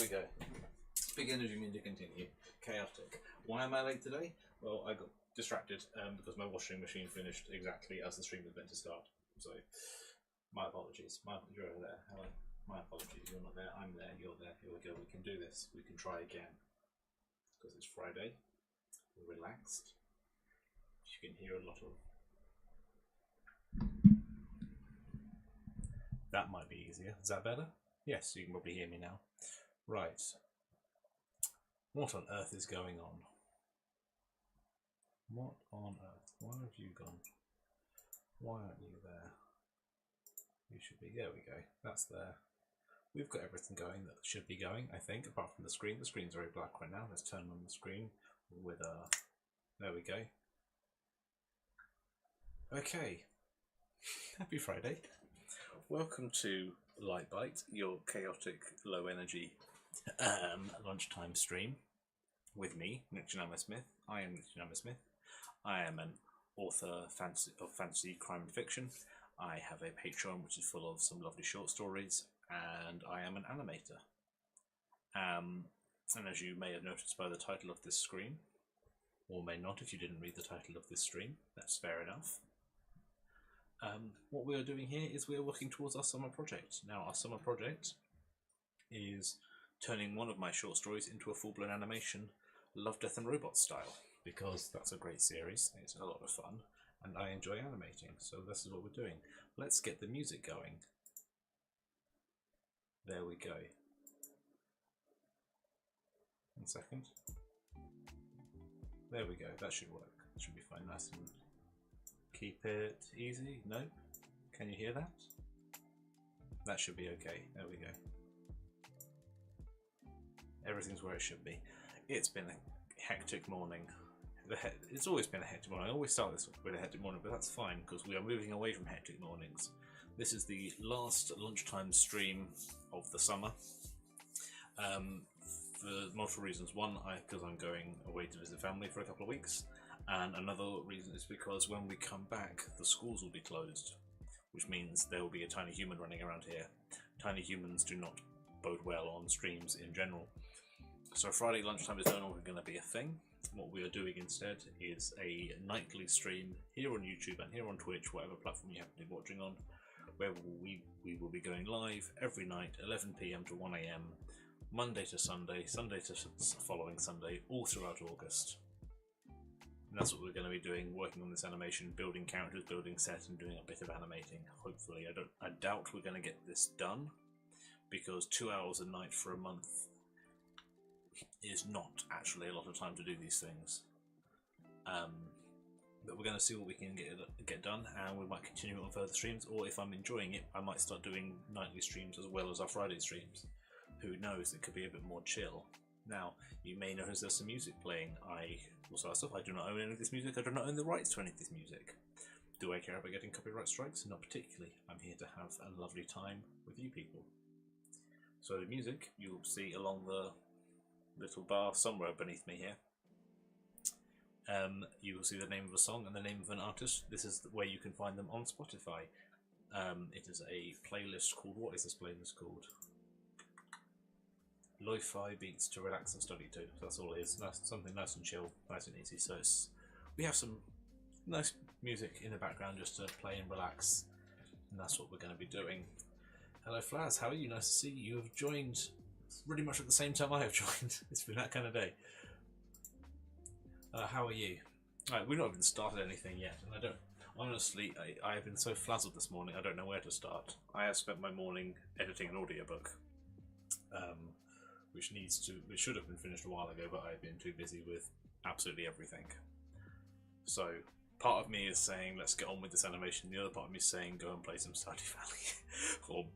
we go. Big energy mean to continue. Chaotic. Why am I late today? Well, I got distracted because my washing machine finished exactly as the stream was meant to start. So, my apologies. You're over there. Hello. My apologies. You're not there. I'm there. You're there. Here we go. We can do this. We can try again. Because it's Friday. We're relaxed. You can hear a lot of... That might be easier. Is that better? Yes, you can probably hear me now. Right. What on earth is going on? What on earth? Why have you gone? Why aren't you there? You should be. There we go. That's there. We've got everything going that should be going, I think, apart from the screen. The screen's very black right now. Let's turn on the screen with there we go. Okay. Happy Friday. Welcome to Light Bite, your chaotic, low energy lunchtime stream with me, Cennamo-Smith. I am Cennamo-Smith. I am an author of fantasy, crime and fiction. I have a Patreon which is full of some lovely short stories, and I am an animator. And as you may have noticed by the title of this screen, or may not if you didn't read the title of this stream, that's fair enough. What we are doing here is we are working towards our summer project. Now, our summer project is turning one of my short stories into a full-blown animation, Love, Death and Robots style, because that's a great series, it's a lot of fun, and I enjoy animating, so this is what we're doing. Let's get the music going. There we go. 1 second. There we go, that should work. It should be fine, nice and... Keep it easy. No? Can you hear that? That should be okay. There we go. Everything's where it should be. It's been a hectic morning. It's always been a hectic morning. I always start this with a hectic morning, but that's fine because we are moving away from hectic mornings. This is the last lunchtime stream of the summer. For multiple reasons. One, because I'm going away to visit family for a couple of weeks. And another reason is because when we come back, the schools will be closed, which means there will be a tiny human running around here. Tiny humans do not bode well on streams in general. So Friday lunchtime is no longer going to be a thing. What we are doing instead is a nightly stream here on YouTube and here on Twitch, whatever platform you happen to be watching on, where we will be going live every night, 11 PM to 1 AM, Monday to Sunday, Sunday to following Sunday, all throughout August. And that's what we're going to be doing, working on this animation, building characters, building set, and doing a bit of animating. Hopefully, I doubt we're going to get this done, because 2 hours a night for a month is not actually a lot of time to do these things. But we're going to see what we can get done, and we might continue it on further streams, or if I'm enjoying it, I might start doing nightly streams as well as our Friday streams. Who knows, it could be a bit more chill. Now, you may notice there's some music playing. I do not own any of this music. I do not own the rights to any of this music. Do I care about getting copyright strikes? Not particularly. I'm here to have a lovely time with you people. So the music, you'll see along the little bar somewhere beneath me here. You will see the name of a song and the name of an artist. This is where you can find them on Spotify. It is a playlist called... What is this playlist called? Lo-fi beats to relax and study to. That's all it is. Nice, something nice and chill, nice and easy. So we have some nice music in the background just to play and relax, and that's what we're going to be doing. Hello Flaz, how are you? Nice to see you. You have joined pretty much at the same time I have joined. It's been that kind of day. How are you? Right, we've not even started anything yet, and I don't... Honestly, I have been so flazzled this morning, I don't know where to start. I have spent my morning editing an audiobook. Which should have been finished a while ago, but I've been too busy with absolutely everything. So part of me is saying let's get on with this animation, the other part of me is saying go and play some Stardew Valley or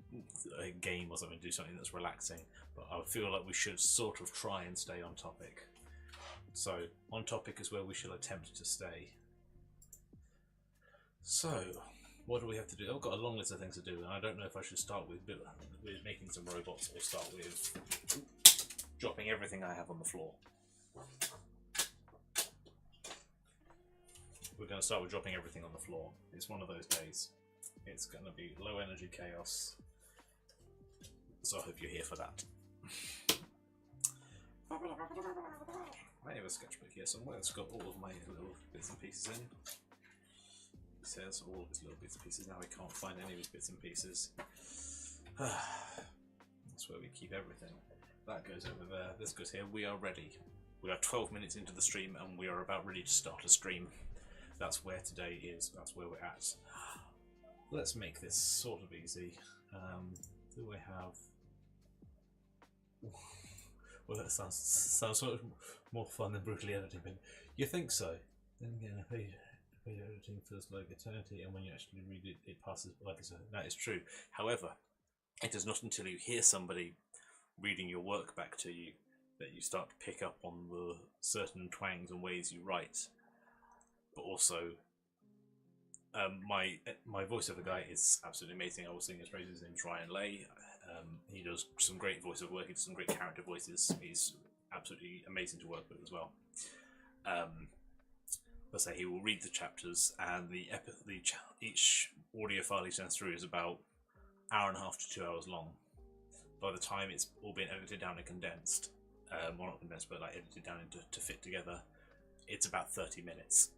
a game or something, do something that's relaxing, but I feel like we should sort of try and stay on topic. So on topic is where we shall attempt to stay. So what do we have to do? I've got a long list of things to do, and I don't know if I should start with making some robots or start with dropping everything I have on the floor. We're going to start with dropping everything on the floor. It's one of those days. It's going to be low energy chaos. So I hope you're here for that. I have a sketchbook here somewhere that's got all of my little bits and pieces in. It says all of its little bits and pieces. Now I can't find any of its bits and pieces. That's where we keep everything. That goes over there. This goes here. We are ready. We are 12 minutes into the stream and we are about ready to start a stream. That's where today is. That's where we're at. Let's make this sort of easy. Do I have... Well, that sounds sort of more fun than brutally editing, but you think so. Then again, paid editing feels like eternity, and when you actually read it, it passes by. That is true. However, it is not until you hear somebody reading your work back to you that you start to pick up on the certain twangs and ways you write. But also, my voiceover guy is absolutely amazing. I will sing his praises. His name's Ryan Lay. He does some great voiceover work. He does some great character voices. He's absolutely amazing to work with as well. Let's say he will read the chapters, and each audio file he sends through is about an hour and a half to 2 hours long. By the time it's all been edited down and condensed, well, not condensed, but like edited down to fit together, it's about 30 minutes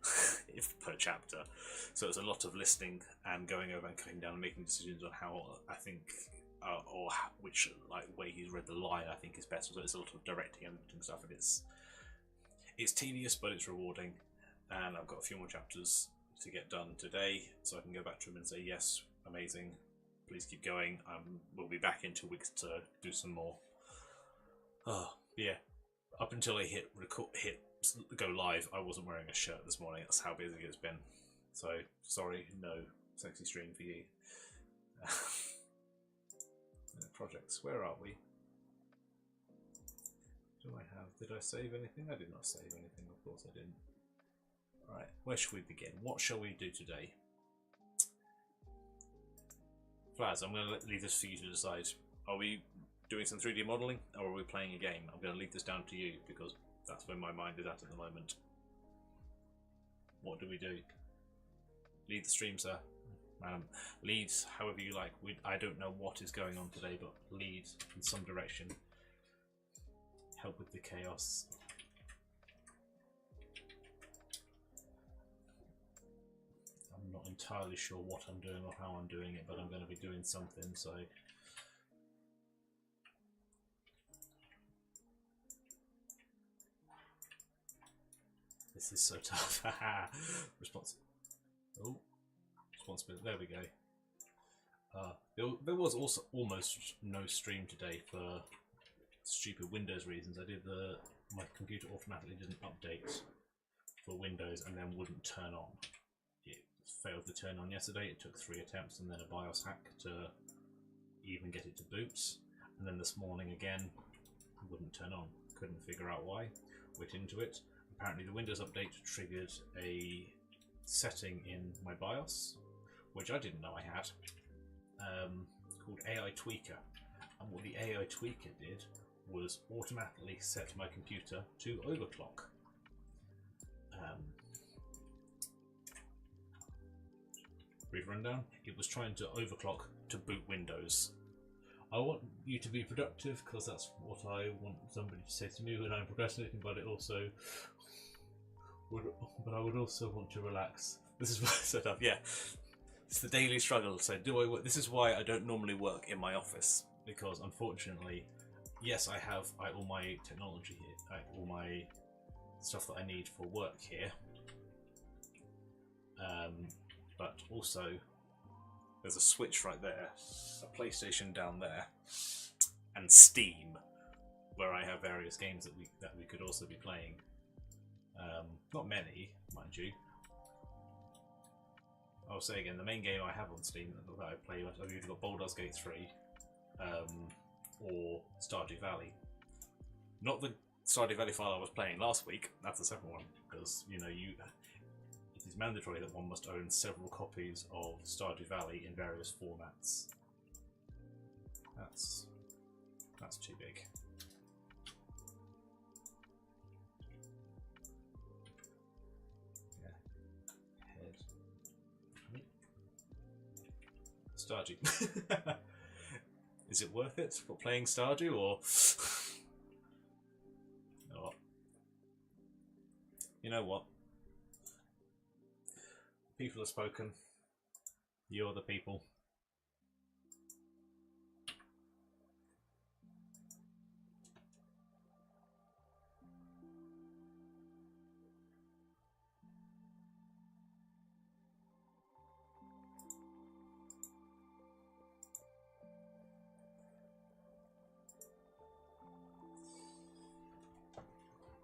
per chapter. So it's a lot of listening and going over and cutting down and making decisions on how I think, which way he's read the line I think is better. So it's a lot of directing and editing stuff, and it's tedious, but it's rewarding. And I've got a few more chapters to get done today, so I can go back to him and say, yes, amazing, please keep going. We'll be back in 2 weeks to do some more. Yeah. Up until I hit go live, I wasn't wearing a shirt this morning. That's how busy it's been. So sorry, no sexy stream for you. Projects. Where are we? Did I save anything? I did not save anything. Of course I didn't. Alright, where should we begin? What shall we do today? Flaz, I'm going to leave this for you to decide. Are we doing some 3D modelling, or are we playing a game? I'm going to leave this down to you, because that's where my mind is at the moment. What do we do? Lead the stream, sir. Lead however you like. I don't know what is going on today, but lead in some direction. Help with the chaos. I'm not entirely sure what I'm doing or how I'm doing it, but I'm going to be doing something, so... This is so tough. Responsibility. There we go. There was also almost no stream today for stupid Windows reasons. I did my computer automatically didn't update for Windows and then wouldn't turn on. It failed to turn on yesterday. It took 3 attempts and then a BIOS hack to even get it to boot. And then this morning again, wouldn't turn on. Couldn't figure out why. Went into it. Apparently the Windows update triggered a setting in my BIOS, which I didn't know I had, called AI Tweaker. And what the AI Tweaker did was automatically set my computer to overclock. Brief rundown, it was trying to overclock to boot Windows. I want you to be productive because that's what I want somebody to say to me when I'm procrastinating, but it also but I would also want to relax. This is set up, yeah. It's the daily struggle. So do I work? This is why I don't normally work in my office, because unfortunately, yes, I have all my technology here, all my stuff that I need for work here, but also there's a Switch right there, a PlayStation down there, and Steam, where I have various games that we could also be playing. Not many, mind you. I'll say again, the main game I have on Steam that I play, I've either got Baldur's Gate 3 or Stardew Valley. Not the Stardew Valley file I was playing last week, that's a separate one, because it is mandatory that one must own several copies of Stardew Valley in various formats. That's too big. Stardew. Is it worth it for playing Stardew, or You know what? People have spoken. You're the people.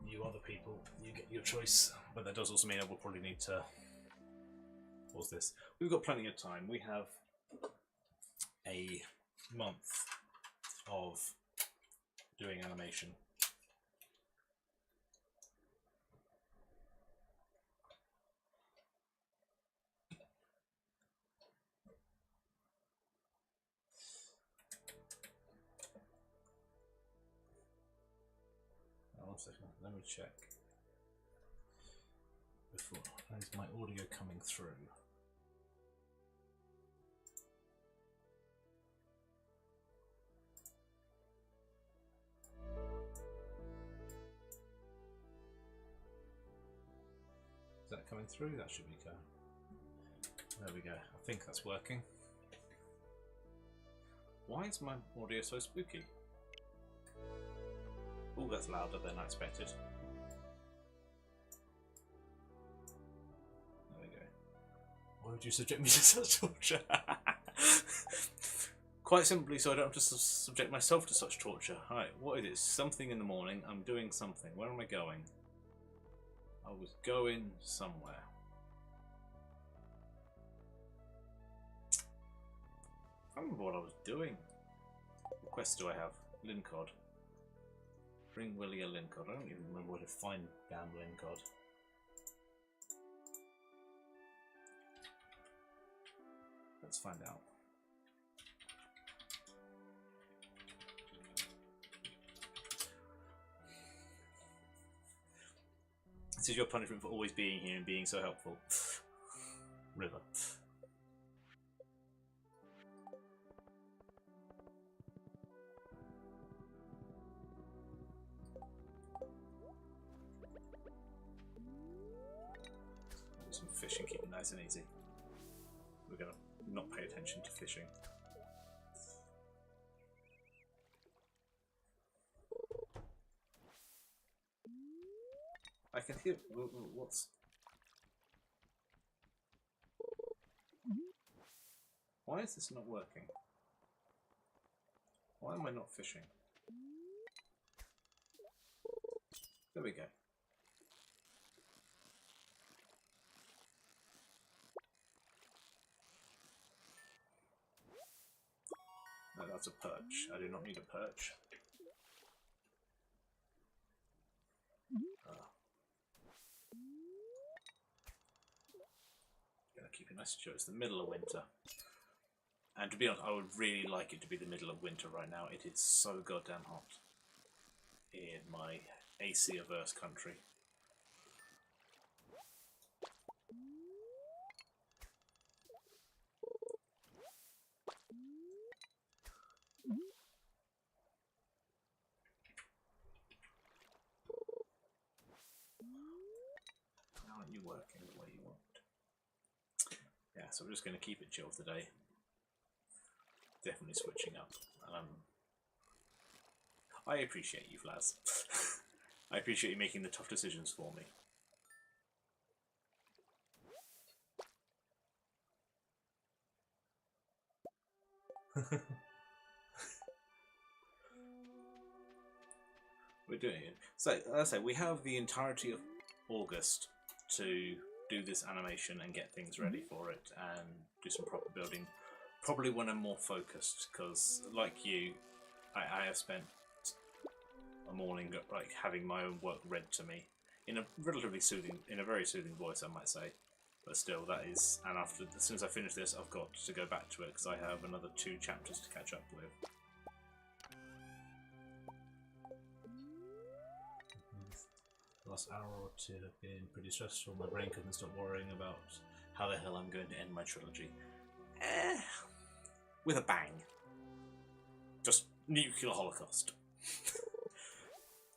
You are the people. You get your choice. But that does also mean I will probably need to... What's this? We've got plenty of time. We have a month of doing animation. One second, let me check. Before, is my audio coming through? Is that coming through? That should be going. There we go. I think that's working. Why is my audio so spooky? Oh, that's louder than I expected. There we go. Why would you subject me to such torture? Quite simply, so I don't have to subject myself to such torture. Alright, what is it? Something in the morning. I'm doing something. Where am I going? I was going somewhere. I can't remember what I was doing. What quest do I have? Lincod. Bring Willie a Lincod. I don't even remember where to find damn Lincod. Let's find out. This is your punishment for always being here and being so helpful. River. Some fishing, keep it nice and easy. We're gonna not pay attention to fishing. I can hear. What's? Why is this not working? Why am I not fishing? There we go. No, that's a perch. I do not need a perch. Gonna keep it nice and short. It's the middle of winter. And to be honest, I would really like it to be the middle of winter right now. It is so goddamn hot in my AC averse country. Aren't you working the way you want? Yeah, so we're just going to keep it chill today. Definitely switching up. I appreciate you, Flaz. I appreciate you making the tough decisions for me. We're doing it. So, as I say, we have the entirety of August to do this animation and get things ready for it and do some proper building. Probably when I'm more focused, because like you, I have spent a morning like having my own work read to me in a relatively soothing, in a very soothing voice, I might say. But still, that is, and after, as soon as I finish this, I've got to go back to it because I have another 2 chapters to catch up with. The last hour or 2 have been pretty stressful. My brain couldn't stop worrying about how the hell I'm going to end my trilogy. With a bang. Just nuclear holocaust.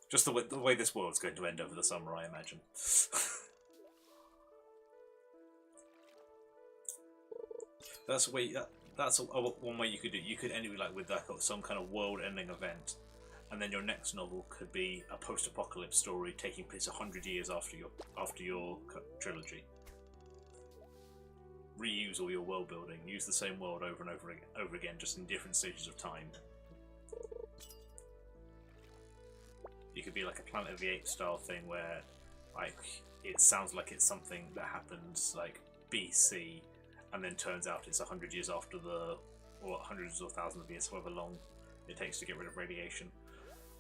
Just the way this world's going to end over the summer, I imagine. That's a way. That's one way you could do. You could end it like with like some kind of world-ending event, and then your next novel could be a post-apocalypse story taking place 100 years after your trilogy. Reuse all your world building. Use the same world over and over again, just in different stages of time. You could be like a Planet of the Apes style thing where, like, it sounds like it's something that happened like BC, and then turns out it's 100 years after or hundreds or thousands of years, however long it takes to get rid of radiation,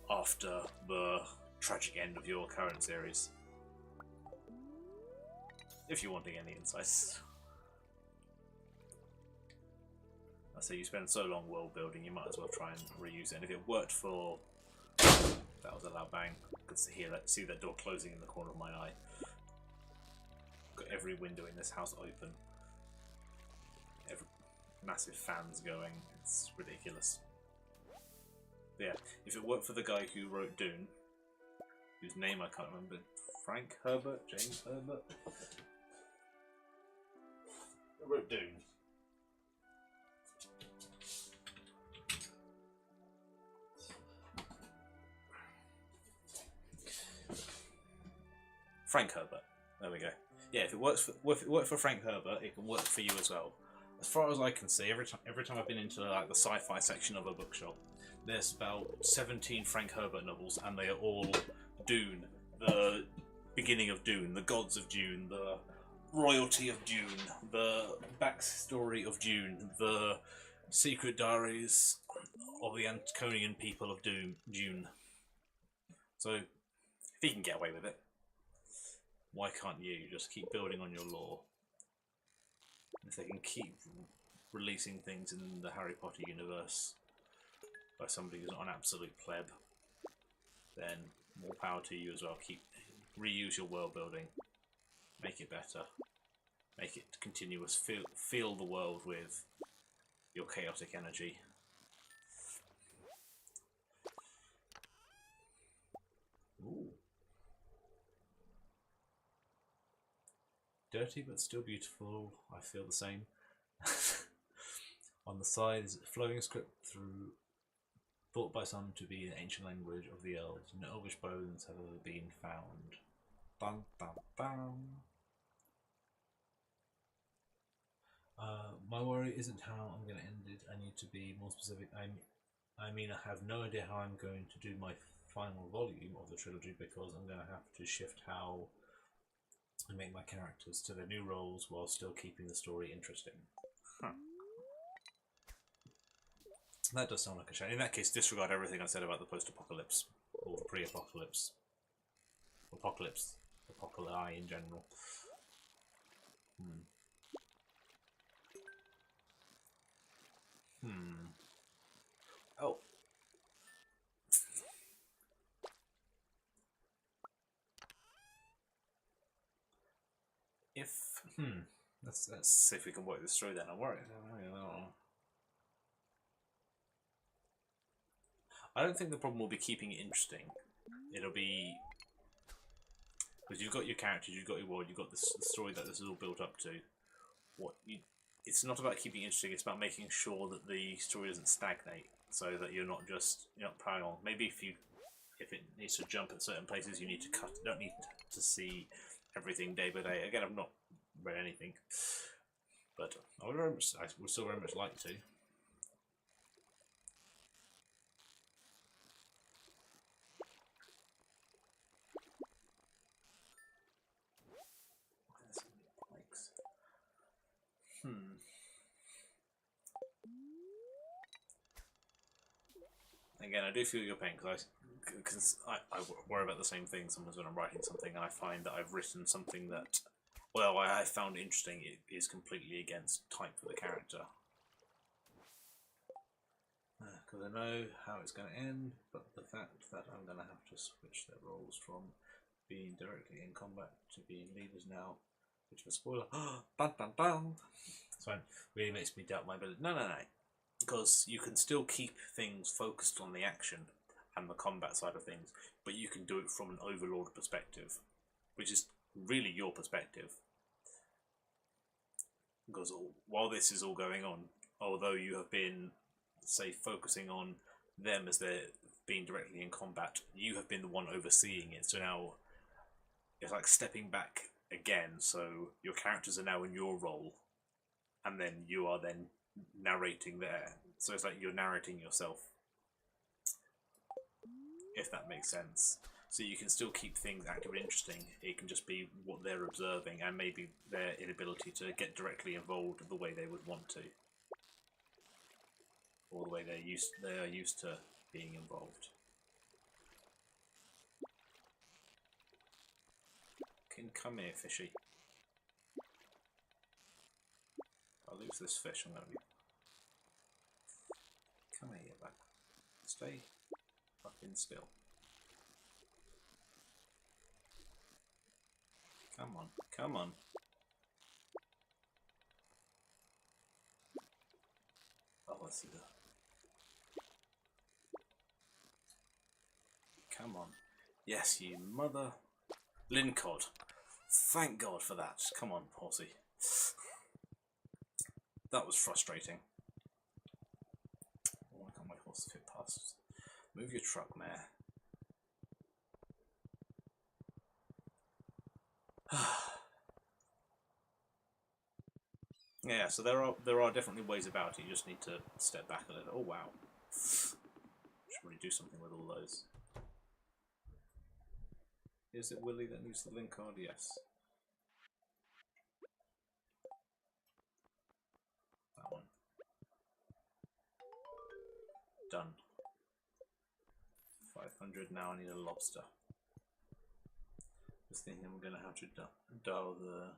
after the tragic end of your current series. If you're wanting any insights. I say you spend so long world building, you might as well try and reuse it. And if it worked for... That was a loud bang. I could see that door closing in the corner of my eye. Got every window in this house open. Massive fans going. It's ridiculous. But yeah, if it worked for the guy who wrote Dune, whose name I can't remember, Frank Herbert? James Herbert? Who wrote Dune? Frank Herbert. There we go. Yeah, if it works for Frank Herbert, it can work for you as well. As far as I can see, every time I've been into like the sci-fi section of a bookshop, there's about 17 Frank Herbert novels, and they are all Dune, the beginning of Dune, the gods of Dune, the royalty of Dune, the backstory of Dune, the secret diaries of the Antonian people of Dune. So, if he can get away with it, why can't you just keep building on your lore? If they can keep releasing things in the Harry Potter universe by somebody who's not an absolute pleb, then more power to you as well. Reuse your world building, make it better, make it continuous. Feel the world with your chaotic energy. Ooh. Dirty but still beautiful. I feel the same. On the side is a flowing script thought by some to be an ancient language of the elves. No elvish bones have ever been found. Bum, bum, bum. My worry isn't how I'm going to end it. I need to be more specific. I mean, I have no idea how I'm going to do my final volume of the trilogy, because I'm going to have to shift how and make my characters to their new roles while still keeping the story interesting. That does sound like a shame. In that case, disregard everything I said about the post-apocalypse, or the pre-apocalypse. Apocalypse in general. Oh. Let's see if we can work this through then. I'm worried. I don't think the problem will be keeping it interesting. It'll be because you've got your characters, you've got your world, you've got the story that this is all built up to. It's not about keeping it interesting. It's about making sure that the story doesn't stagnate, so that you're not piling on. Maybe if it needs to jump at certain places, you need to cut. You don't need to see everything day by day. Again, I've not read anything, but I would still very much like to. Again, I do feel your pain because I worry about the same thing sometimes when I'm writing something, and I find that I've written something that, well, I found interesting, it is completely against type for the character. Because I know how it's going to end, but the fact that I'm going to have to switch their roles from being directly in combat to being leaders now, which is a spoiler. Bam, bam, bam. So it really makes me doubt my ability. No. Because you can still keep things focused on the action and the combat side of things, but you can do it from an overlord perspective, which is really your perspective. Because while this is all going on, although you have been, say, focusing on them as they're being directly in combat, you have been the one overseeing it. So now it's like stepping back again. So your characters are now in your role, and then you are then narrating there. So it's like you're narrating yourself, if that makes sense. So you can still keep things active and interesting. It can just be what they're observing and maybe their inability to get directly involved the way they would want to, or the way they are used to being involved. Can come here, fishy. If I lose this fish, I'm gonna be. Come here, back. Stay fucking still. Come on, come on. Oh, let's see that. Come on. Yes, you mother. Lincod. Thank God for that. Come on, horsey. That was frustrating. Why can't my horse fit past? Move your truck, mare. Yeah, so there are definitely ways about it. You just need to step back a little. Oh wow! Should really do something with all those. Is it Willie that needs the link card? Yes. That one. Done. 500. Now I need a lobster. Just thinking we're going to have to dial the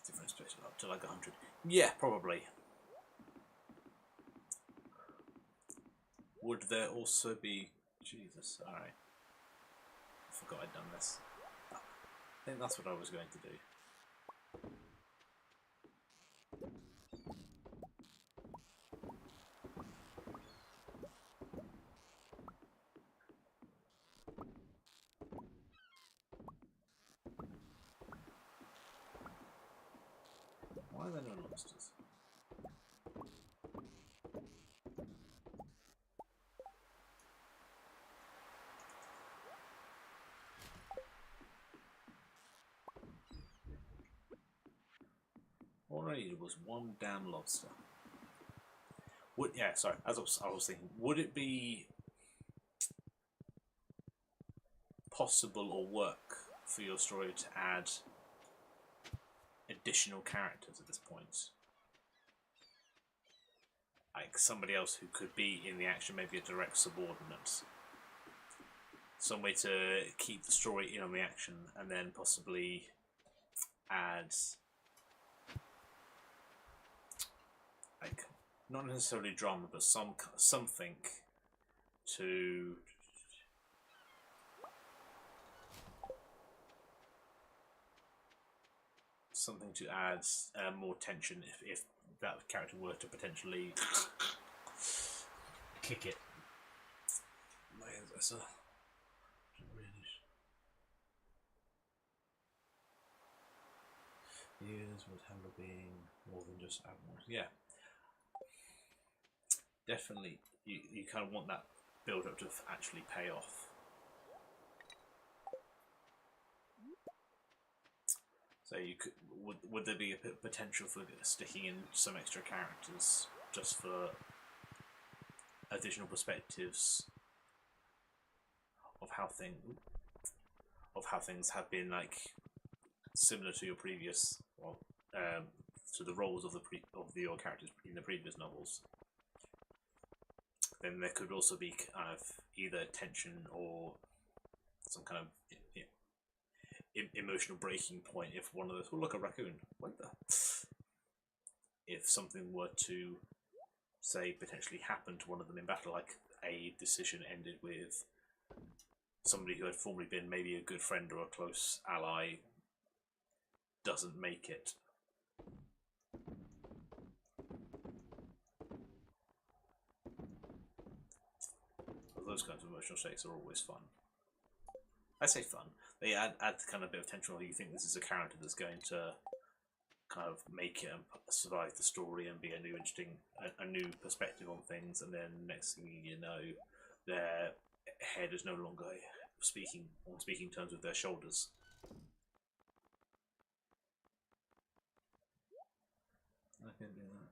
difference space up to like 100. Yeah, probably. Would there also be... Jesus, alright. I forgot I'd done this. I think that's what I was going to do. Why are there no lobsters? All I needed was one damn lobster. Sorry, as I was thinking, would it be possible or work for your story to add additional characters at this point? Like somebody else who could be in the action, maybe a direct subordinate. Some way to keep the story in on the action, and then possibly add, like, not necessarily drama, but something to add more tension if that character were to potentially kick it. Years would handle being more than just admirals. Yeah, definitely. You kind of want that build up to actually pay off. So you could would there be a potential for sticking in some extra characters just for additional perspectives of how things have been, like, similar to your previous, to the roles of your characters in the previous novels? Then there could also be kind of either tension or some kind of emotional breaking point if one of those. Oh, look, a raccoon! What the? If something were to, say, potentially happen to one of them in battle, like a decision ended with somebody who had formerly been maybe a good friend or a close ally doesn't make it. Those kinds of emotional stakes are always fun. I say fun. They add kind of a bit of tension. Or you think this is a character that's going to kind of make it and survive the story and be a new a new perspective on things, and then next thing you know, their head is no longer on speaking terms with their shoulders. I can do that.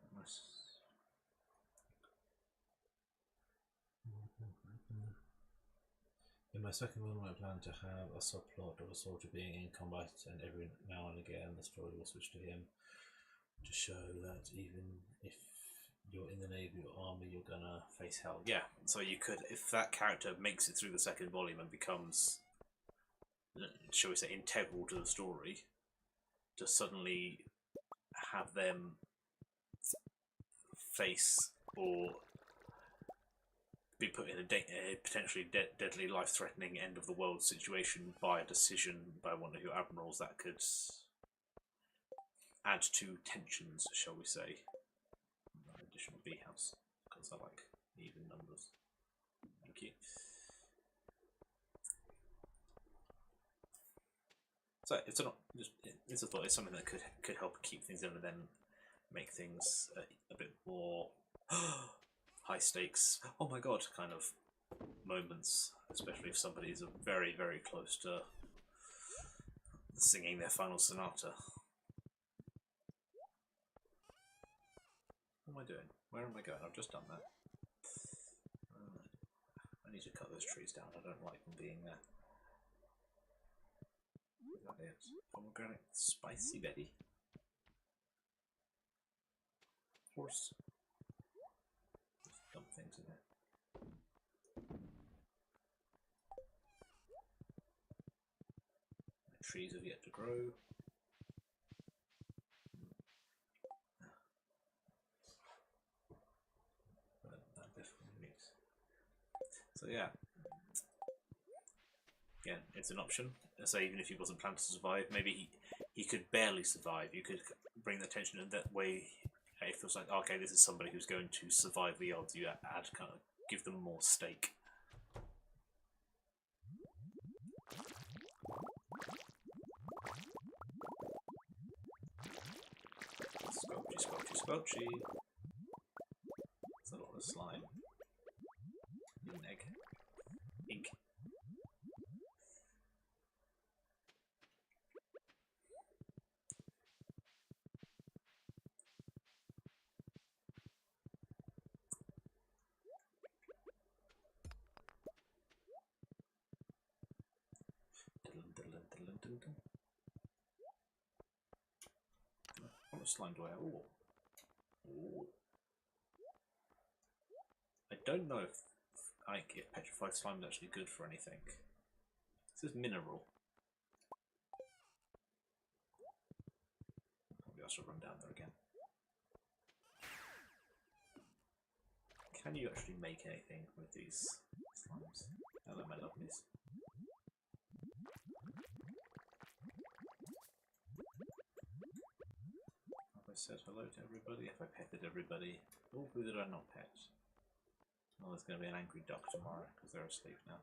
In my second one, I plan to have a subplot of a soldier being in combat, and every now and again the story will switch to him to show that even if you're in the Navy or Army, you're gonna face hell. Yeah, so you could, if that character makes it through the second volume and becomes, shall we say, integral to the story, to suddenly have them face or be put in a potentially deadly, life-threatening end of the world situation by a decision by one of your admirals, that could add to tensions, shall we say. Additional B house, because I like even numbers. Thank you. So it's a thought. It's something that could help keep things in and then make things a bit more high stakes. Oh my god, kind of moments, especially if somebody is very, very close to singing their final sonata. What am I doing? Where am I going? I've just done that. I need to cut those trees down. I don't like them being there. Is that it? Pomegranate spicy Betty? Horse. Just dump things in there. The trees have yet to grow. That definitely makes. So yeah. Again, it's an option. So even if he wasn't planned to survive, maybe he could barely survive. You could bring the tension in that way. It feels like, okay, this is somebody who's going to survive the odds. You add, kind of give them more stake. Squelchy, squelchy, squelchy. That's a lot of slime. An egg. Ink. How much slime do I have? Ooh. Ooh. I don't know if petrified slime is actually good for anything. This is mineral. Maybe I should run down there again. Can you actually make anything with these slimes? Hello, my lovelies. Have I said hello to everybody? Have I petted everybody? Oh, who did I not pet? Well, there's going to be an angry duck tomorrow because they're asleep now.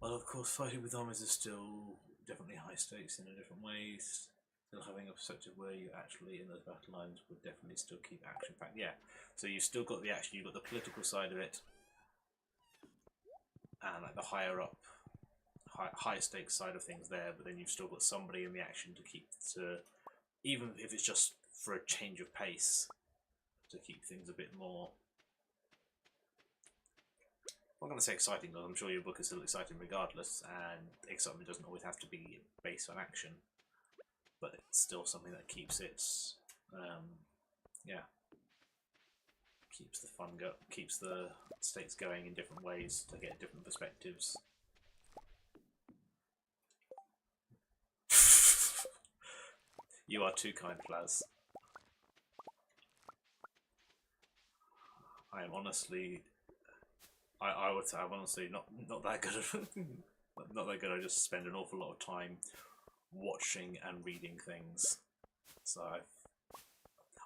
Well, of course, fighting with armies is still definitely high stakes in a different ways. Still having a perspective where you actually, in those battle lines, would definitely still keep action packed. Yeah, so you've still got the action, you've got the political side of it, and like the higher up, high stakes side of things there, but then you've still got somebody in the action to keep, even if it's just for a change of pace, to keep things a bit more. I'm not going to say exciting, because I'm sure your book is still exciting regardless, and excitement doesn't always have to be based on action, but it's still something that keeps it, yeah, keeps the fun keeps the stakes going in different ways to get different perspectives. You are too kind, Flaz. I am honestly. I would say I'm honestly not that good at not that good. I just spend an awful lot of time watching and reading things, so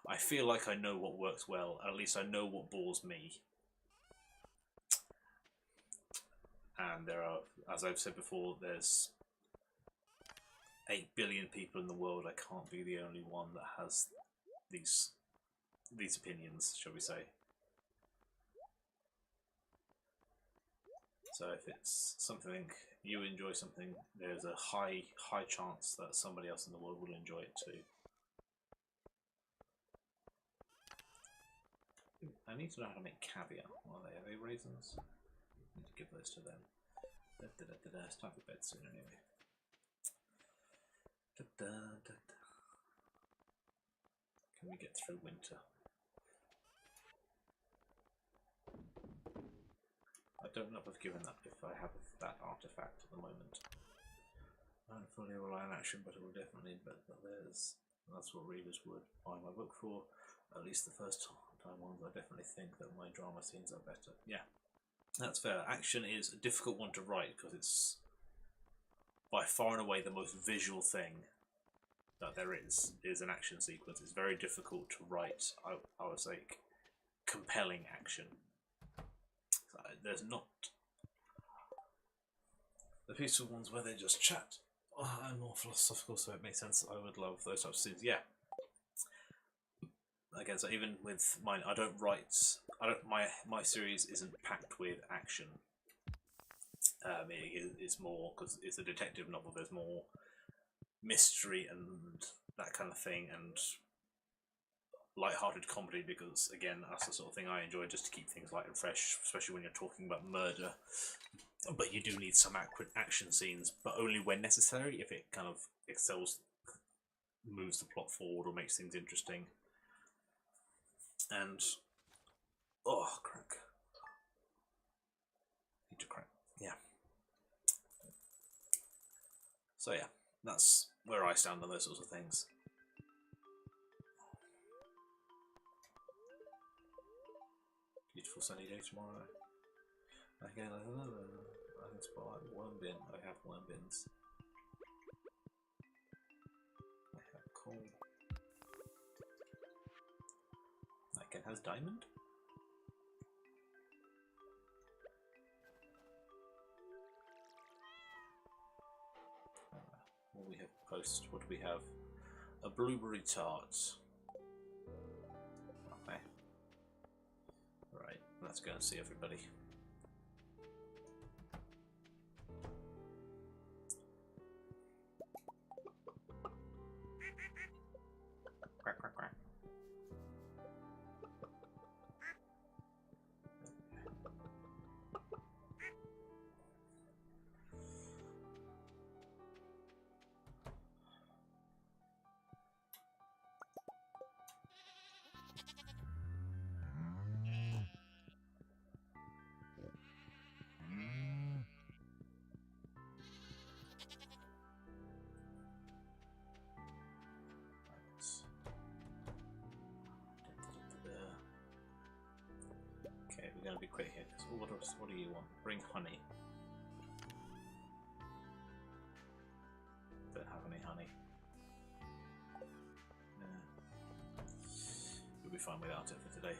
I feel like I know what works well. At least I know what bores me. And there are, as I've said before, there's 8 billion people in the world. I can't be the only one that has these opinions, shall we say. So if it's something you enjoy something, there's a high chance that somebody else in the world will enjoy it too. I need to know how to make caviar. Are they raisins? I need to give those to them. It's time for bed soon anyway. Can we get through winter? I don't know if I've given that, if I have that artifact at the moment. I don't fully rely on action, but it will definitely bet that that's what readers would buy my book for. At least the first time ones, I definitely think that my drama scenes are better. Yeah, that's fair. Action is a difficult one to write because it's by far and away the most visual thing that there is an action sequence. It's very difficult to write, I would say, compelling action. There's not the peaceful ones where they just chat. I'm more philosophical, so it makes sense. I would love those types of scenes. Yeah. Again, so even with mine, my series isn't packed with action. It's more because it's a detective novel. There's more mystery and that kind of thing, and light-hearted comedy, because again, that's the sort of thing I enjoy, just to keep things light and fresh, especially when you're talking about murder. But you do need some action scenes, but only when necessary, if it kind of moves the plot forward or makes things interesting. And crack. Need to crack. Yeah. So yeah, that's where I stand on those sorts of things. Beautiful sunny day tomorrow. Again, I can spot worm bin. I have worm bins. I have coal. Again, has diamond. What we have post? What do we have? A blueberry tart. Okay. Right, let's go and see everybody. Quack, quack, quack. Okay, we're going to be quick here. What do you want? Bring honey. Don't have any honey. We'll be fine without it for today.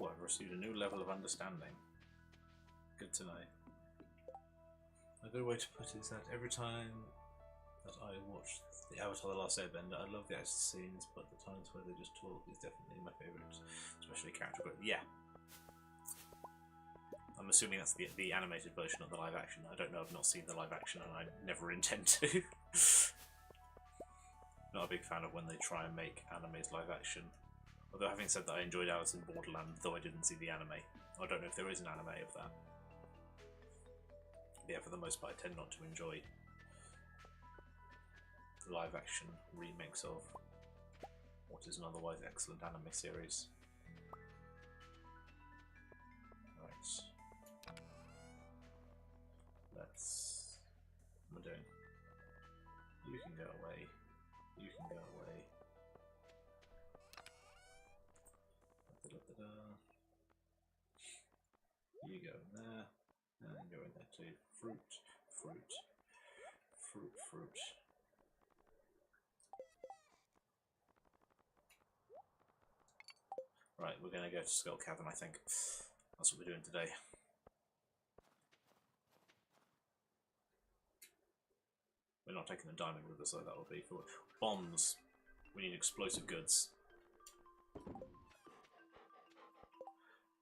I've received a new level of understanding. Good to know. A good way to put it is that every time that I watch the Avatar: The Last Airbender, I love the action scenes, but the times where they just talk is definitely my favourite, especially character growth. Yeah. I'm assuming that's the animated version of the live action. I don't know, I've not seen the live action and I never intend to. Not a big fan of when they try and make animes live action. Although, having said that, I enjoyed Alice in Borderland, though I didn't see the anime. I don't know if there is an anime of that. But yeah, for the most part, I tend not to enjoy the live-action remakes of what is an otherwise excellent anime series. Right. Let's... What am I doing? You can go away. You can go away. You go in there, and then go in there too. Fruit, fruit, fruit, fruit. Right, we're going to go to Skull Cavern, I think. That's what we're doing today. We're not taking the diamond with us, so that will be for bombs. We need explosive goods.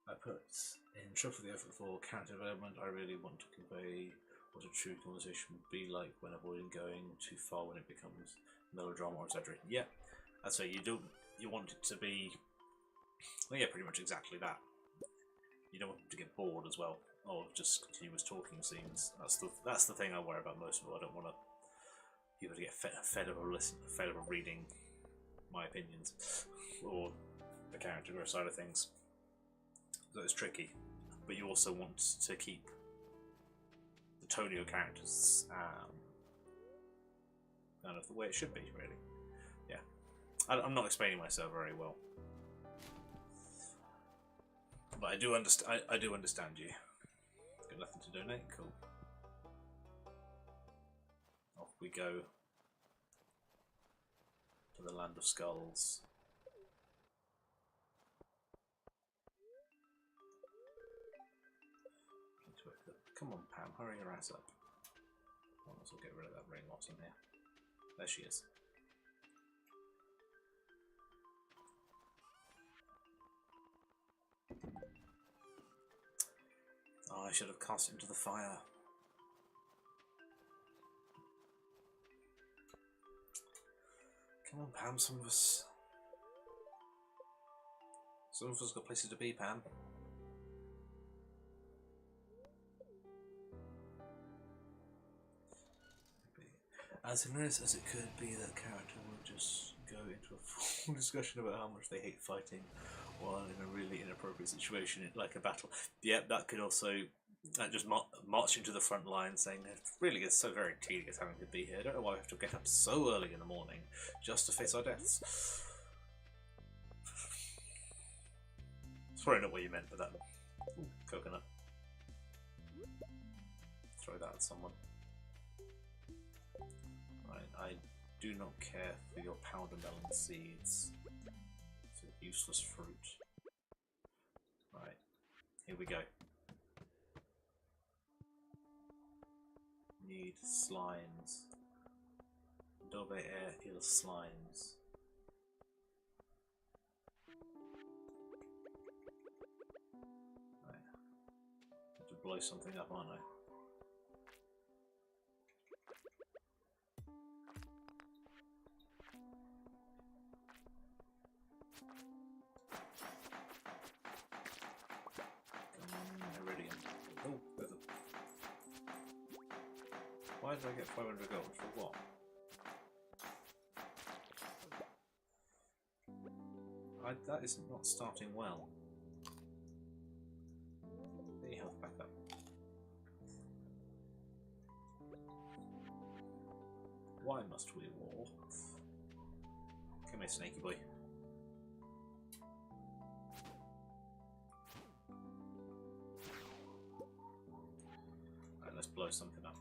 I put in Trouble for the Effort for character development. I really want to convey what a true conversation would be like when avoiding going too far when it becomes melodrama or exaggerated. Yeah, that's what you do. You want it to be, well, yeah, pretty much exactly that. You don't want to get bored as well, or just continuous talking scenes. That's the thing I worry about most of all. I don't want people to get fed of reading my opinions or the character growth side of things. So it's tricky, but you also want to keep the tone of your characters kind of the way it should be, really. Yeah, I'm not explaining myself very well, but I do understand. I do understand you. Got nothing to donate. Cool. Off we go to the Land of Skulls. Come on, Pam, hurry your ass up. Might as well get rid of that ring what's in here. There she is. Oh, I should have cast it into the fire. Come on, Pam, some of us got places to be, Pam. As hilarious as it could be, that character would just go into a full discussion about how much they hate fighting while in a really inappropriate situation, like a battle. Yeah, that could also just march into the front line saying, it really is so very tedious having to be here. I don't know why we have to get up so early in the morning just to face our deaths. It's probably not what you meant, but that... Ooh, coconut. Throw that at someone. I do not care for your powder melon seeds. It's a useless fruit. Right, here we go. Need slimes. Dove air heal slimes. Right. Have to blow something up, aren't I? Why did I get 500 gold? For what? That is not starting well. Get your health back up. Why must we war? Come here, snaky boy. Right, let's blow something up.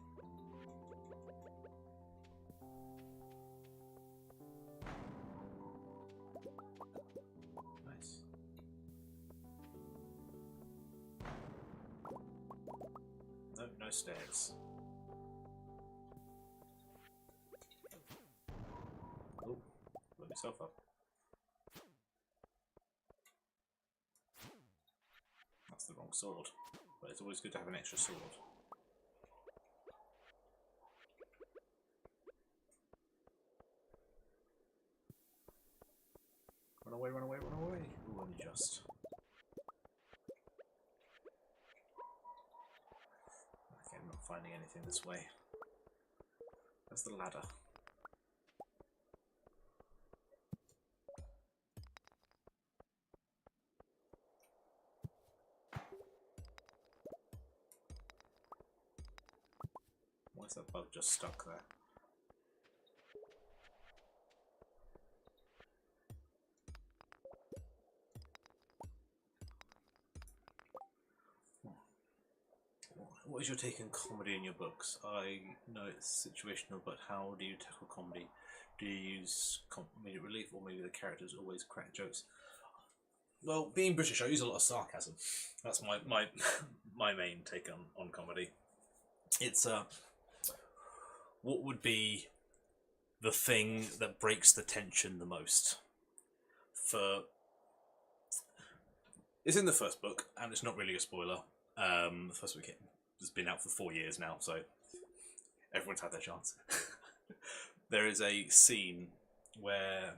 No stairs. Oh, blew myself up. That's the wrong sword. But it's always good to have an extra sword. Run away, run away, run away! Ooh, only just. I'm not finding anything this way. Where's the ladder? Why is that bug just stuck there? what is your take on comedy in your books? I know it's situational, but how do you tackle comedy? Do you use comedic relief, or maybe the characters always crack jokes? Well, being British, I use a lot of sarcasm. That's my my main take on comedy. It's what would be the thing that breaks the tension the most? It's in the first book, and it's not really a spoiler. The first book has been out for 4 years now, so everyone's had their chance. There is a scene where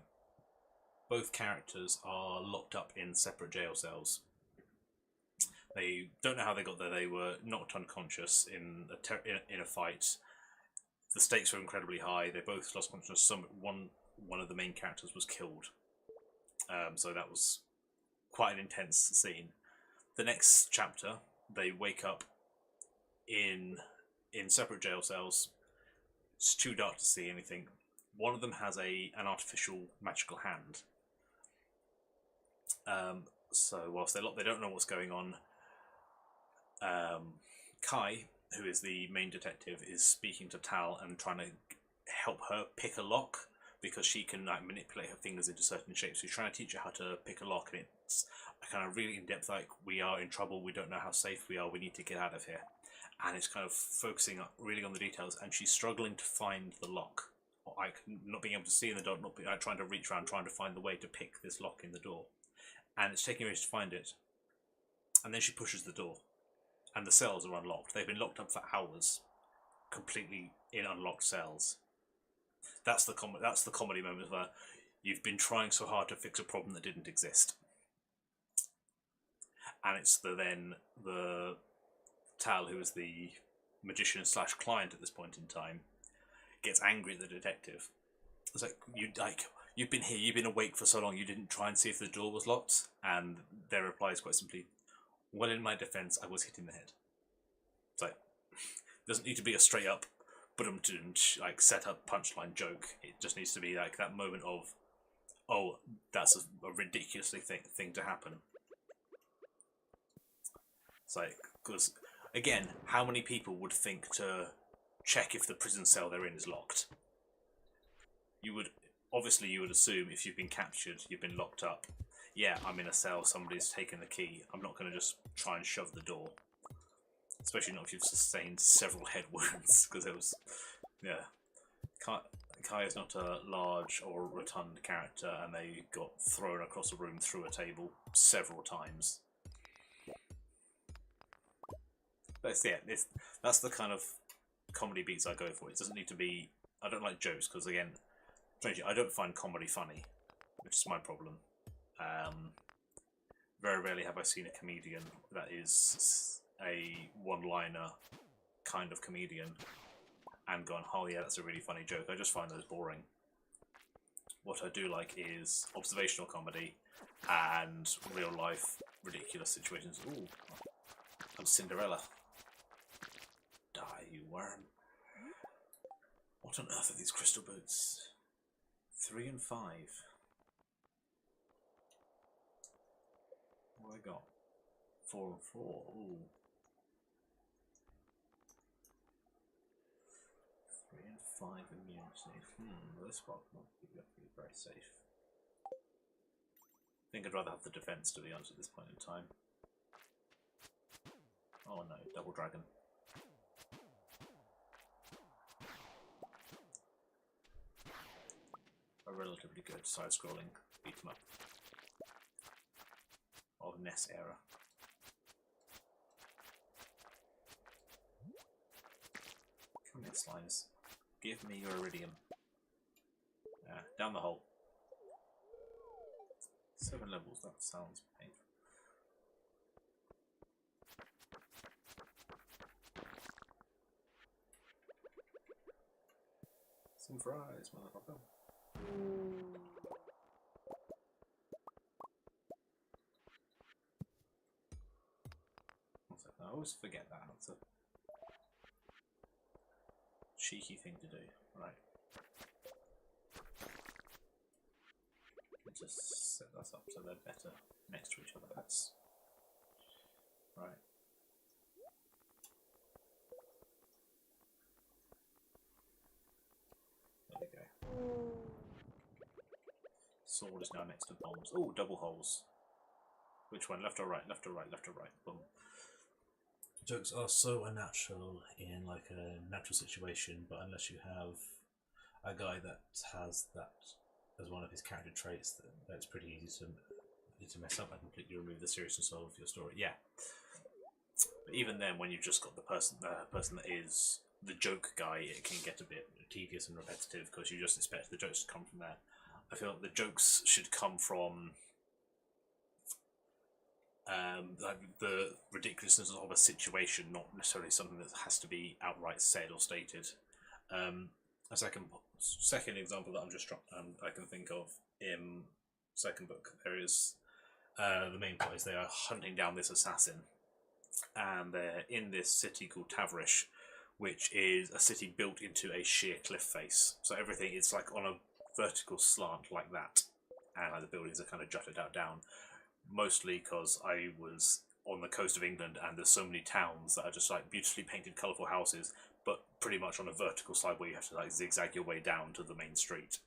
both characters are locked up in separate jail cells. They don't know how they got there. They were knocked unconscious in a fight. The stakes were incredibly high. They both lost consciousness. One of the main characters was killed. So that was quite an intense scene. The next chapter, they wake up in separate jail cells. It's too dark to see anything. One of them has an artificial magical hand. So whilst they're locked, they don't know what's going on. Kai, who is the main detective, is speaking to Tal and trying to help her pick a lock, because she can manipulate her fingers into certain shapes. So he's trying to teach her how to pick a lock, and it's a kind of really in-depth, like, we are in trouble, we don't know how safe we are, we need to get out of here. And it's kind of focusing really on the details, and she's struggling to find the lock. Like, not being able to see in the dark, trying to reach around, trying to find the way to pick this lock in the door. And it's taking her to find it. And then she pushes the door, and the cells are unlocked. They've been locked up for hours, completely in unlocked cells. That's the comedy moment where you've been trying so hard to fix a problem that didn't exist. And it's the Tal, who is the magician / client at this point in time, gets angry at the detective. It's you've been here, you've been awake for so long, you didn't try and see if the door was locked? And their reply is quite simply, well, in my defense, I was hit in the head. It's like, doesn't need to be a straight up set up punchline joke. It just needs to be like that moment of, oh, that's a ridiculously thing to happen. It's like, because again, how many people would think to check if the prison cell they're in is locked? You would assume if you've been captured, you've been locked up. Yeah, I'm in a cell, somebody's taken the key. I'm not going to just try and shove the door. Especially not if you've sustained several head wounds, because it was, yeah. Kai is not a large or rotund character, and they got thrown across a room through a table several times. But that's the kind of comedy beats I go for. It doesn't need to be. I don't like jokes because, again, strangely, I don't find comedy funny, which is my problem. Very rarely have I seen a comedian that is a one-liner kind of comedian and gone, oh yeah, that's a really funny joke. I just find those boring. What I do like is observational comedy and real-life ridiculous situations. Ooh, I'm Cinderella. Die, you worm. What on earth are these crystal boots? 3 and 5. What have I got? 4 and 4. Ooh. 3 and 5 immunity. This spot might be very safe. I think I'd rather have the defense, to be honest, at this point in time. Oh no, double dragon. A relatively good side-scrolling beat 'em up of NES era. Come here, slimes. Give me your iridium. Down the hole. 7 levels, that sounds painful. Some fries, motherfucker. I always forget that. That's a cheeky thing to do. Right. Just set that up so they're better next to each other. That's right. Sword is now next to bombs. Oh, double holes. Which one? Left or right? Left or right? Left or right? Boom. Jokes are so unnatural in like a natural situation, but unless you have a guy that has that as one of his character traits, that's pretty easy to mess up and completely remove the seriousness of your story. Yeah. But even then, when you've just got the person that is the joke guy, it can get a bit tedious and repetitive because you just expect the jokes to come from there. I feel like the jokes should come from like the ridiculousness of a situation, not necessarily something that has to be outright said or stated. A second example that I can think of in second book, there is the main plot is they are hunting down this assassin, and they're in this city called Tavrish, which is a city built into a sheer cliff face. So everything is like on a vertical slant like that, and the buildings are kind of jutted out down. Mostly because I was on the coast of England, and there's so many towns that are just like beautifully painted, colourful houses, but pretty much on a vertical slide where you have to like zigzag your way down to the main street.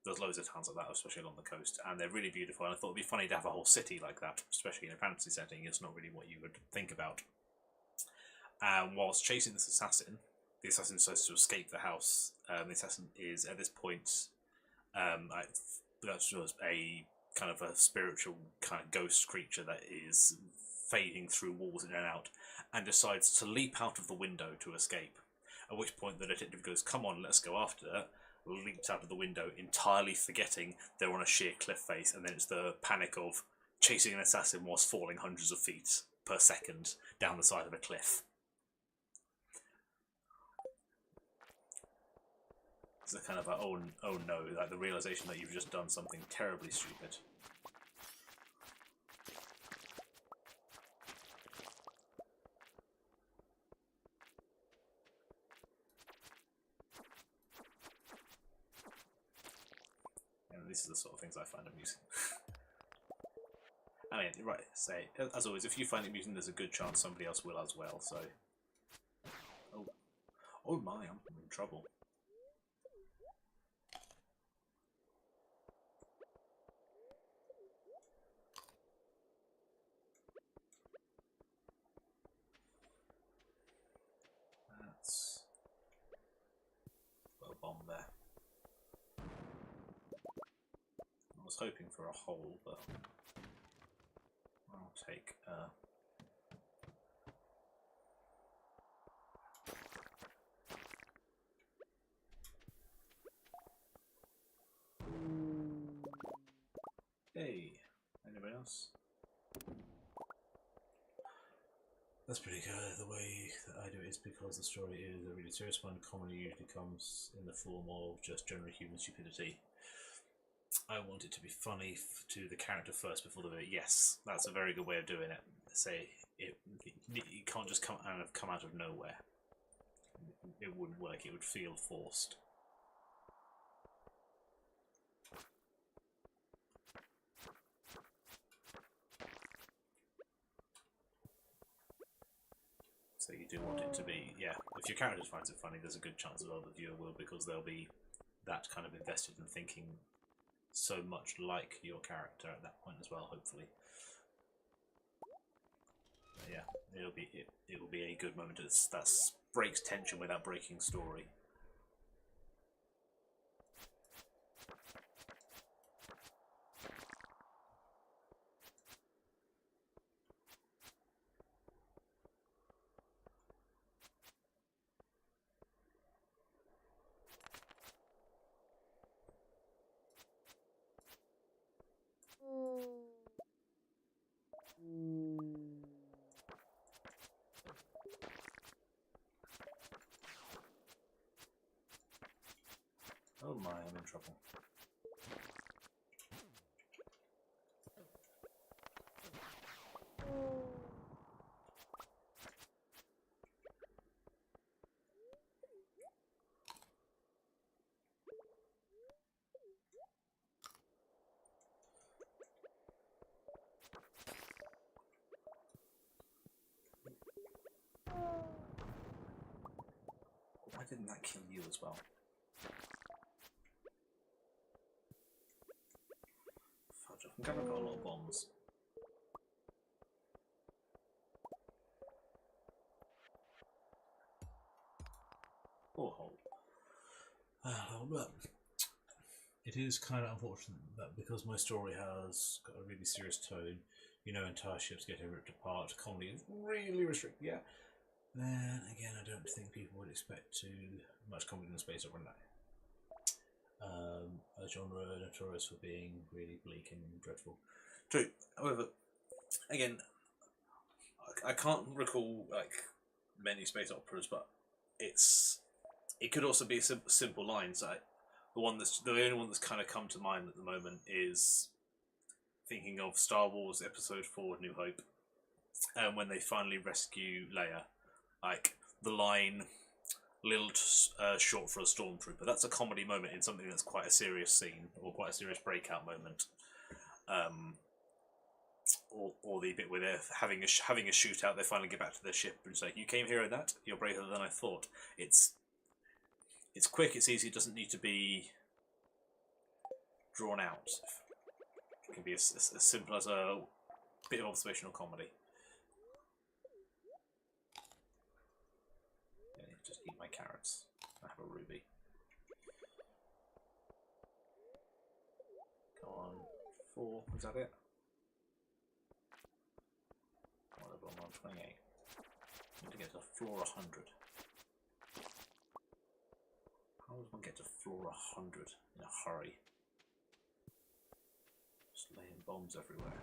There's loads of towns like that, especially along the coast, and they're really beautiful. And I thought it'd be funny to have a whole city like that, especially in a fantasy setting. It's not really what you would think about. And whilst chasing this assassin, the assassin decides to escape the house. The assassin is at this point, that was a kind of a spiritual kind of ghost creature that is fading through walls in and out, and decides to leap out of the window to escape. At which point the detective goes, "Come on, let's go after it." Leaps out of the window, entirely forgetting they're on a sheer cliff face, and then it's the panic of chasing an assassin whilst falling hundreds of feet per second down the side of a cliff. It's a kind of a, oh no, like the realization that you've just done something terribly stupid. And these are the sort of things I find amusing. I mean, right, say, as always, if you find it amusing, there's a good chance somebody else will as well, so... Oh my, I'm in trouble. That's... got a bomb there. I was hoping for a hole, but... I'll take... Hey, anybody else? That's pretty good. The way that I do it is because the story is a really serious one. Comedy usually comes in the form of just general human stupidity. I want it to be funny to the character first before the video. Yes, that's a very good way of doing it. Say it can't just come out of nowhere. It wouldn't work. It would feel forced. So you do want it to be, yeah, if your character finds it funny, there's a good chance that other viewer will, because they'll be that kind of invested in thinking so much like your character at that point as well, hopefully. But yeah, it will be a good moment that breaks tension without breaking story. Oh my, I'm in trouble. Why didn't that kill you as well? I'm glad I've got a lot of bombs. Or hold. But it is kind of unfortunate that because my story has got a really serious tone, you know, entire ships getting ripped apart, comedy is really restricted, yeah, then again, I don't think people would expect too much comedy in space opera now. A genre notorious for being really bleak and dreadful. True. However, again, I can't recall like many space operas, but it could also be simple lines. The only one that's kind of come to mind at the moment is thinking of Star Wars Episode 4: New Hope, and when they finally rescue Leia, like the line, "Little short for a stormtrooper." That's a comedy moment in something that's quite a serious scene or quite a serious breakout moment. Or the bit where they're having a shootout, they finally get back to their ship and say, "You came here in that? You're braver than I thought." It's quick, it's easy, it doesn't need to be drawn out. It can be as simple as a bit of observational comedy. Yeah, just eat my carrots. I have a ruby. Come on, 4, is that it? Whatever, I'm on 28. I need to get to floor 100. How does one get to floor 100 in a hurry? Just laying bombs everywhere.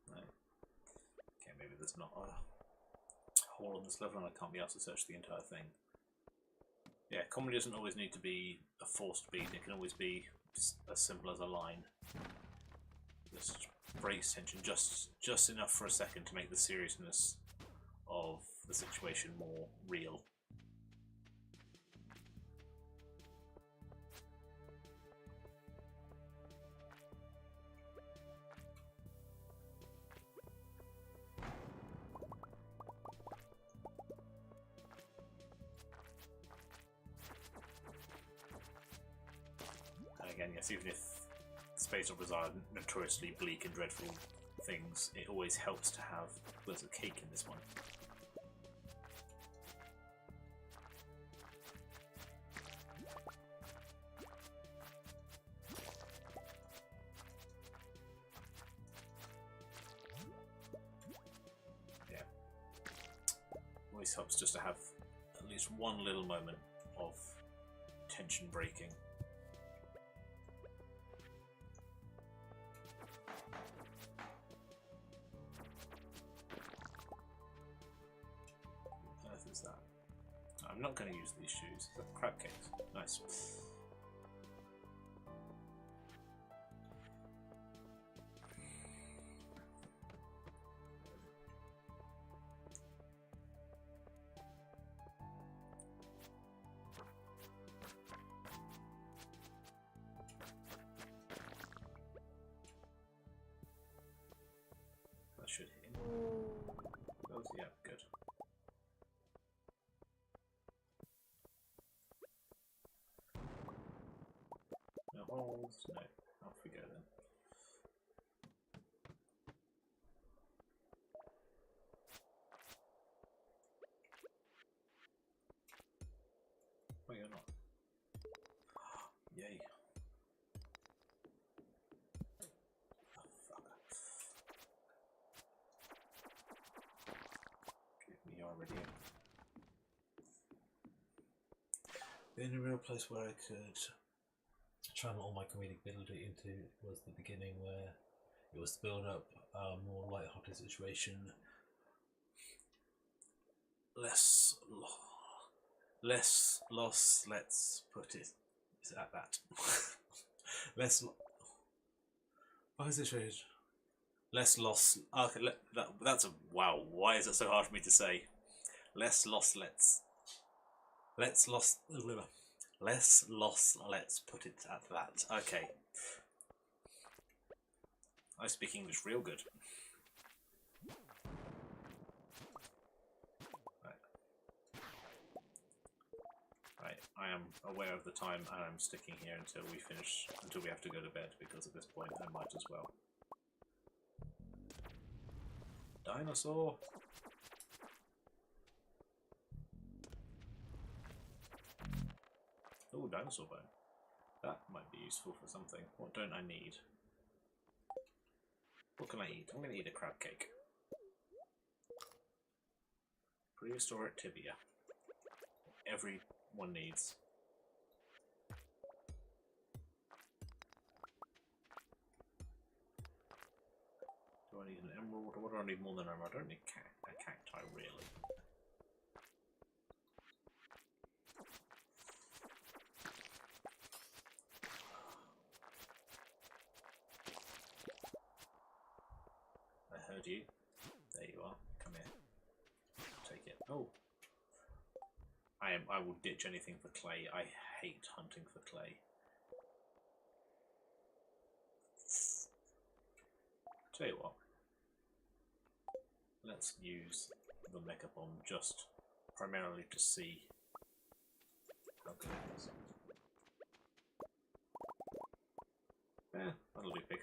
No. Okay, maybe there's not a hole on this level and I can't be asked to search the entire thing. Yeah, comedy doesn't always need to be a forced beat, it can always be as simple as a line. Just breaks tension just enough for a second to make the seriousness of the situation more real. Again, yes, even if space operas are notoriously bleak and dreadful things, it always helps to have there's a cake in this one. Yeah. Always helps just to have at least one little moment of tension breaking. That. I'm not going to use these shoes. They're crab cakes. Nice. That should hit him. Oh, yeah, good. Holes? No, off we go then. Oh, you're not. Yay. Oh, fuck. Give me your iridium. The only real place where I could channel all my comedic ability into was the beginning, where it was to build up a more light-hearted situation, less loss. Let's put it. Is it at that? Less. Why is this rated? Less loss. Okay, that's a wow. Why is it so hard for me to say? Less loss. Let's loss. Less loss, let's put it at that. Okay. I speak English real good. Right, I am aware of the time and I'm sticking here until we finish, until we have to go to bed, because at this point I might as well. Dinosaur! Oh, dinosaur bone. That might be useful for something. What don't I need? What can I eat? I'm going to eat a crab cake. Prehistoric tibia. Everyone needs. Do I need an emerald? Or what do I need more than an emerald? I don't need a cacti, really. I heard you. There you are. Come here. Take it. Oh. I will ditch anything for clay. I hate hunting for clay. Tell you what. Let's use the Mecha Bomb just primarily to see how good it is. Yeah, that'll do, pig.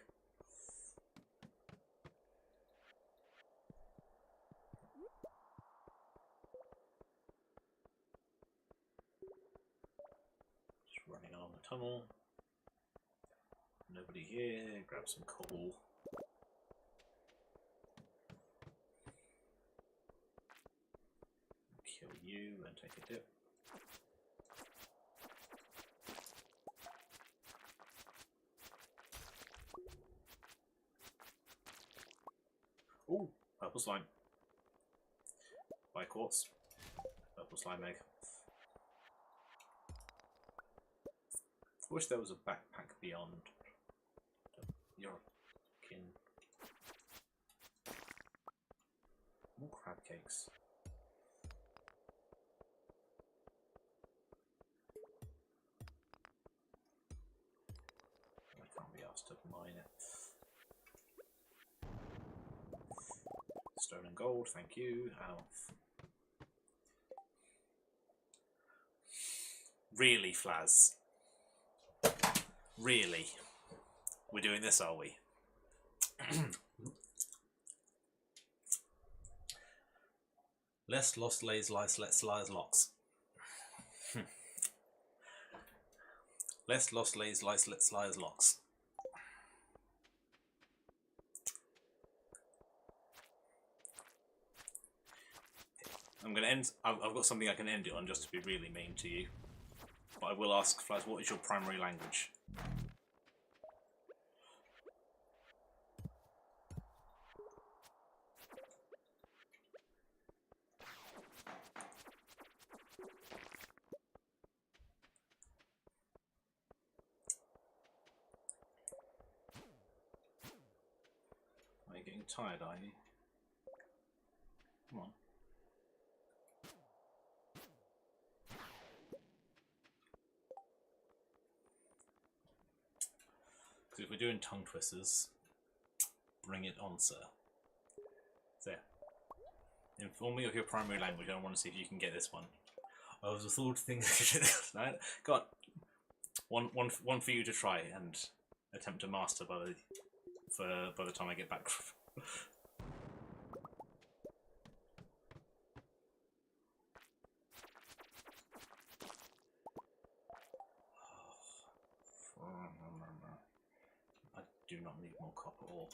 Just running along the tunnel. Nobody here. Grab some coal. Kill you and take a dip. Ooh, purple slime. Buy quartz. Purple slime egg. I wish there was a backpack beyond your kin. More crab cakes. I can't be asked to mine it. Stone and gold, thank you. Ow. Really, Flaz? Really? We're doing this, are we? Less lost lays lice, let's lies locks. Less lost lays lice, let's lies locks. I'm going to end. I've got something I can end it on just to be really mean to you. But I will ask, Flaz, what is your primary language? Are you getting tired, are you? Come on. Because if we're doing tongue twisters, bring it on, sir. There. Inform me of your primary language. I want to see if you can get this one. I was a thought thing. Got one for you to try and attempt to master by the time I get back. I do not need more copper ore.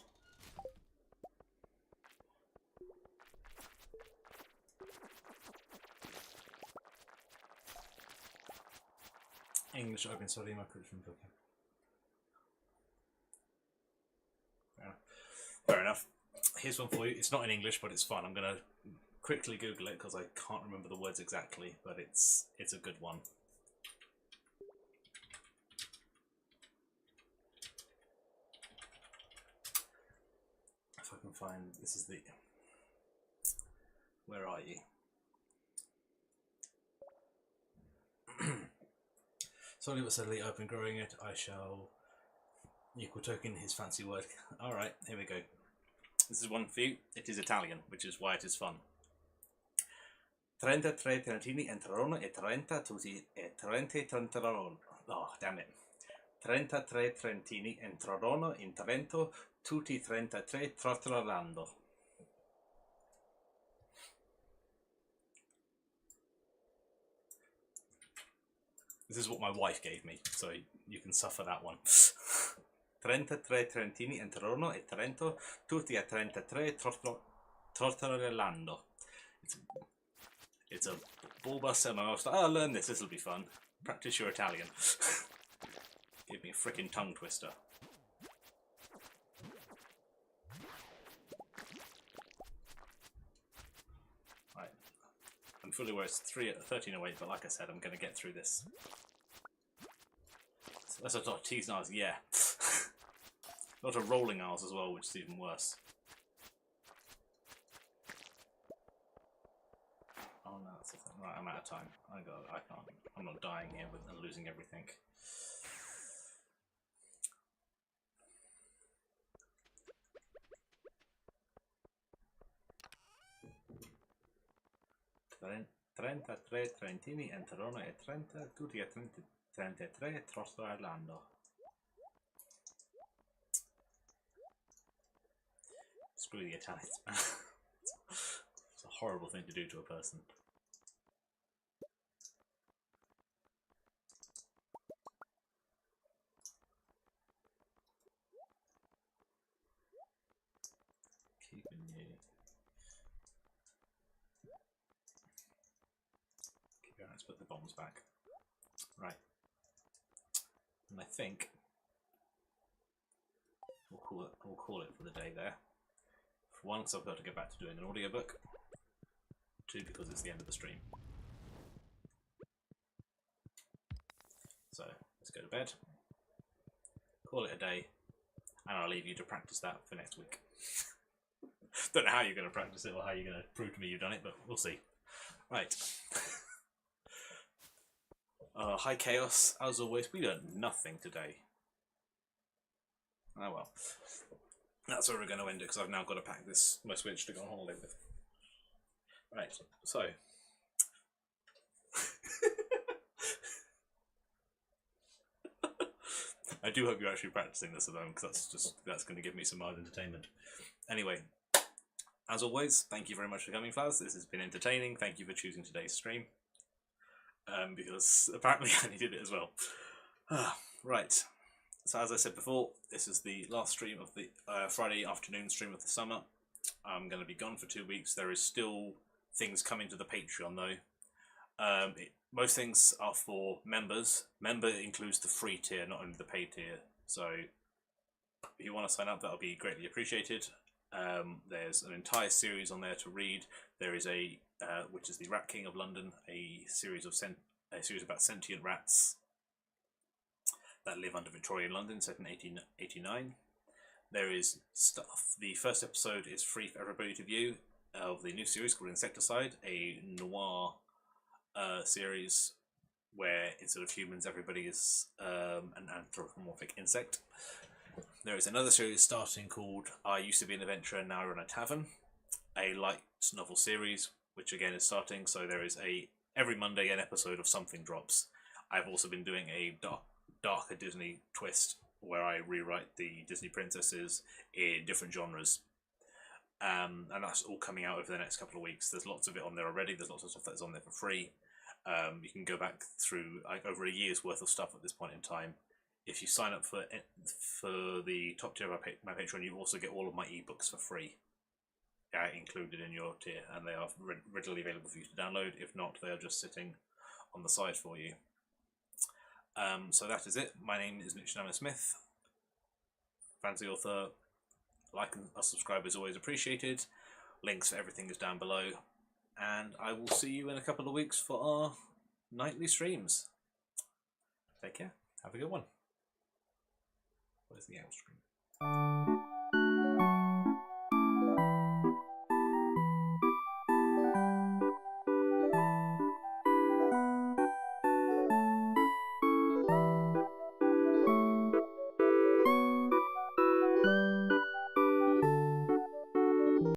English, I've been studying my curriculum book. Fair enough. Here's one for you. It's not in English, but it's fun. I'm going to quickly Google it because I can't remember the words exactly, but it's a good one. If I can find, this is the, where are you? Slowly but steadily I've been growing it. I shall equal token his fancy word. Alright, here we go. This is one for you. It is Italian, which is why it is fun. 33 Trentini entrarono e 30 tutti e 30 Trentarono. Oh, damn it. 33 Trentini entrarono in Trento, tutti 33 trotolando. This is what my wife gave me, so you can suffer that one. 33 Trentini entrarono e Trento, tutti a 33 trotolando. It's a ball bus, and I was like, I'll learn this, this'll be fun. Practice your Italian. Give me a frickin' tongue twister. Right. I'm fully aware it's 13:08, but like I said, I'm going to get through this. So that's a lot of T's and R's, yeah. A lot of rolling R's as well, which is even worse. Oh no, that's the thing. Right, I'm out of time. I can't. I'm not dying here with losing everything. Trentatré Trentini entrarono e 30, tutti a 33 trotolando. Screw the Italians, man. It's a horrible thing to do to a person. Keeping you. Let's put the bombs back. Right. And I think we'll call it for the day there. For one, because I've got to get back to doing an audiobook. Two, because it's the end of the stream. So let's go to bed. Call it a day, and I'll leave you to practice that for next week. Don't know how you're going to practice it or how you're going to prove to me you've done it, but we'll see. Right. Hi Chaos, as always, we learned nothing today. Oh well. That's where we're going to end it, because I've now got to pack my Switch to go on holiday with. Right, so. I do hope you're actually practicing this at home, because that's going to give me some mild entertainment. Anyway, as always, thank you very much for coming, Flowers. This has been entertaining. Thank you for choosing today's stream. Because apparently I needed it as well. Right. So as I said before, this is the last stream of the Friday afternoon stream of the summer. I'm going to be gone for 2 weeks. There is still things coming to the Patreon though. Most things are for members. Member includes the free tier, not only the paid tier. So if you want to sign up, that'll be greatly appreciated. There's an entire series on there to read. There is a which is the Rat King of London, a series about sentient rats that live under Victorian London, set in 1889. There is stuff. The first episode is free for everybody to view of the new series called Insecticide, a noir series where instead of humans, everybody is an anthropomorphic insect. There is another series starting called I Used to Be an Adventurer, Now I Run a Tavern, a light novel series, which again is starting. So there is every Monday an episode of something drops. I've also been doing a darker Disney twist where I rewrite the Disney princesses in different genres. And that's all coming out over the next couple of weeks. There's lots of it on there already. There's lots of stuff that's on there for free. You can go back through over a year's worth of stuff at this point in time. If you sign up for the top tier of my Patreon, you also get all of my ebooks for free, included in your tier, and they are readily available for you to download. If not, they are just sitting on the side for you. So that is it. My name is Cennamo-Smith. Fancy author. Like and subscribe is always appreciated. Links for everything is down below. And I will see you in a couple of weeks for our nightly streams. Take care. Have a good one. Where's the out stream?